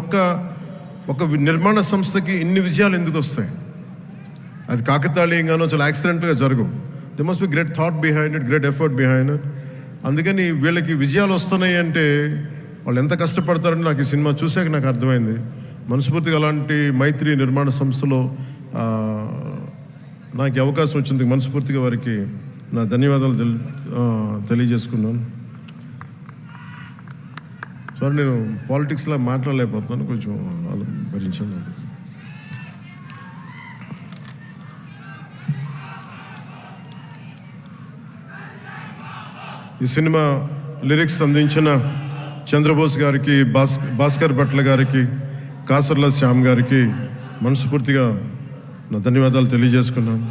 ఒక్క ఒక నిర్మాణ సంస్థకి ఇన్ని విజయాలు ఎందుకు వస్తాయి? అది కాకతాళీయంగానో చాలా యాక్సిడెంట్గా జరగవు. They must be great thought behind it, great effort behind it. అందుకని వీళ్ళకి విజయాలు వస్తున్నాయి అంటే వాళ్ళు ఎంత కష్టపడతారని నాకు ఈ సినిమా చూసాక నాకు అర్థమైంది. మనస్ఫూర్తిగా అలాంటి మైత్రి నిర్మాణ సంస్థలో నాకు అవకాశం వచ్చింది. మనస్ఫూర్తిగా వారికి నా ధన్యవాదాలు తెలియజేసుకున్నాను. సార్, నేను పాలిటిక్స్లో మాట్లాడలేకపోతున్నాను, కొంచెం భరించాను. ఈ సినిమా లిరిక్స్ అందించిన చంద్రబోస్ గారికి, భాస్కర్ భట్ల గారికి, కాసర్ల శ్యామ్ గారికి మనస్ఫూర్తిగా నా ధన్యవాదాలు తెలియజేసుకున్నాను.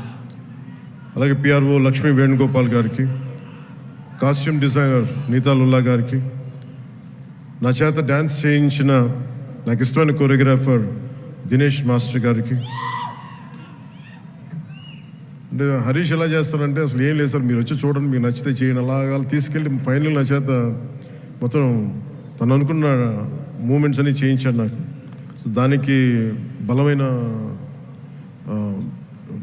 అలాగే పిఆర్ఓ లక్ష్మీ వేణుగోపాల్ గారికి, కాస్ట్యూమ్ డిజైనర్ నీతాలుల్లా గారికి, నా చేత డ్యాన్స్ చేయించిన నాకు ఇష్టమైన కొరియోగ్రాఫర్ దినేష్ మాస్టర్ గారికి. అంటే హరీష్ ఎలా చేస్తారంటే అసలు ఏం లేదు సార్, మీరు వచ్చి చూడండి, మీరు నచ్చితే చేయండి, అలాగా తీసుకెళ్ళి ఫైనల్ నా చేత మొత్తం తను అనుకున్న మూమెంట్స్ అన్ని చేయించాడు నాకు. సో దానికి బలమైన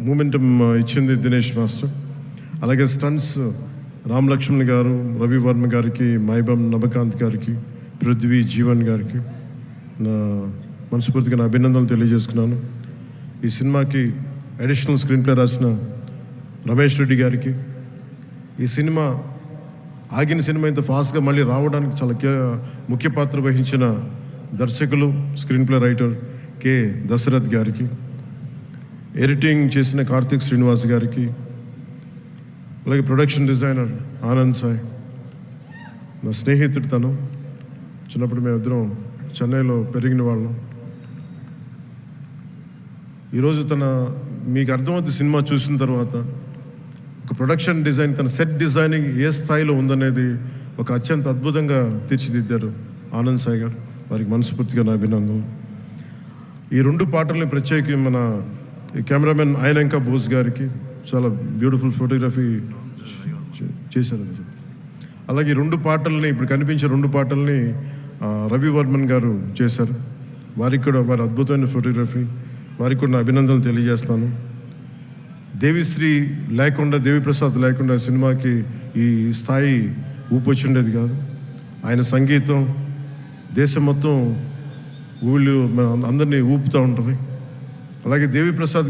మూమెంటం ఇచ్చింది దినేష్ మాస్టర్. అలాగే స్టంట్స్ రామ్ లక్ష్మణ్ గారు, రవి వర్మ గారికి, మైబమ్ నభకాంత్ గారికి, పృథ్వీ జీవన్ గారికి నా మనస్ఫూర్తిగా నా అభినందనలు తెలియజేసుకున్నాను. ఈ సినిమాకి అడిషనల్ స్క్రీన్ ప్లే రాసిన రమేష్ రెడ్డి గారికి, ఈ సినిమా ఆగిన సినిమా ఇంత ఫాస్ట్గా మళ్ళీ రావడానికి చాలా ముఖ్య పాత్ర వహించిన దర్శకులు, screen play writer K Dashrath గారికి, ఎడిటింగ్ చేసిన కార్తిక్ శ్రీనివాస్ గారికి, అలాగే ప్రొడక్షన్ డిజైనర్ ఆనంద్ సాయ్, నా స్నేహితుడు. తను చిన్నప్పుడు మేమిద్దరం చెన్నైలో పెరిగిన వాళ్ళం. ఈరోజు మీకు అర్థమవుతుంది సినిమా చూసిన తర్వాత ఒక ప్రొడక్షన్ డిజైన్, తన సెట్ డిజైనింగ్ ఏ స్థాయిలో ఉందనేది ఒక అత్యంత అద్భుతంగా తీర్చిదిద్దారు ఆనంద్ సాయి గారు. వారికి మనస్ఫూర్తిగా నా అభినందనలు. ఈ రెండు పాటల్ని ప్రత్యేకి మన కెమెరామెన్ ఆయనంక బోస్ గారికి చాలా బ్యూటిఫుల్ ఫోటోగ్రఫీ చేశారు. అలాగే ఈ రెండు పాటల్ని, ఇప్పుడు కనిపించే రెండు పాటల్ని రవి వర్మన్ గారు చేశారు. వారికి కూడా వారి అద్భుతమైన ఫోటోగ్రఫీ, వారికి కూడా నా అభినందనలు తెలియజేస్తాను. దేవిశ్రీ లేకుండా, దేవిప్రసాద్ లేకుండా సినిమాకి ఈ స్థాయి ఊపొచ్చుండేది కాదు. ఆయన సంగీతం దేశం మొత్తం ఊళ్ళు అందరినీ ఊపుతూ ఉంటుంది. అలాగే దేవిప్రసాద్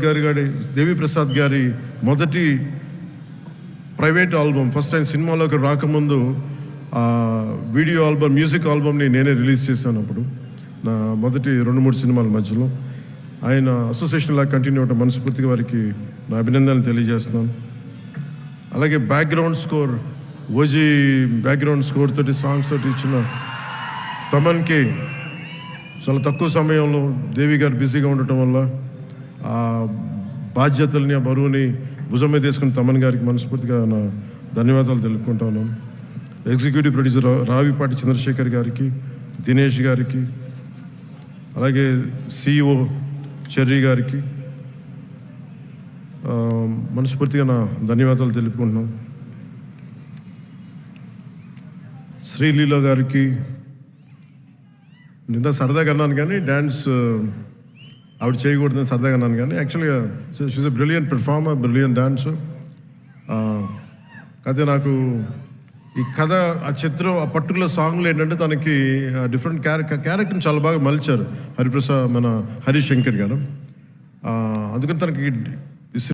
గారి మొదటి ప్రైవేట్ ఆల్బమ్, ఫస్ట్ టైం సినిమాలోకి రాకముందు వీడియో ఆల్బమ్, మ్యూజిక్ ఆల్బమ్ని నేనే రిలీజ్ చేశాను. అప్పుడు నా మొదటి 2-3 సినిమాల మధ్యలో ఆయన అసోసియేషన్ లాగా కంటిన్యూ అవడం మనస్ఫూర్తిగా వారికి నా అభినందనలు తెలియజేస్తున్నాను. అలాగే background score, OG background score తోటి, సాంగ్స్ తోటి ఇచ్చిన తమన్కి చాలా తక్కువ సమయంలో దేవి గారు బిజీగా ఉండటం వల్ల ఆ బాధ్యతల్ని, ఆ బరువుని భుజం మీద తీసుకుని తమన్ గారికి మనస్ఫూర్తిగా నా ధన్యవాదాలు తెలుపుకుంటా ఉన్నాను. ఎగ్జిక్యూటివ్ ప్రొడ్యూసర్ రావిపాటి చంద్రశేఖర్ గారికి, దినేష్ గారికి, అలాగే సిఇఓ చెర్రీ గారికి మనస్ఫూర్తిగా నా ధన్యవాదాలు తెలుపుకుంటున్నాను. శ్రీలీల గారికి నిందా సరదాగా అన్నాను, కానీ డ్యాన్స్ ఆవిడ చేయకూడదని సరదాగా అన్నాను, కానీ యాక్చువల్గా she is a brilliant performer, brilliant dancer. అయితే నాకు ఈ కథ, ఆ చిత్రం, ఆ పర్టికులర్ సాంగ్లో ఏంటంటే తనకి డిఫరెంట్ క్యారెక్టర్ని చాలా బాగా మలిచారు మన హరిశంకర్ గారు. అందుకని తనకి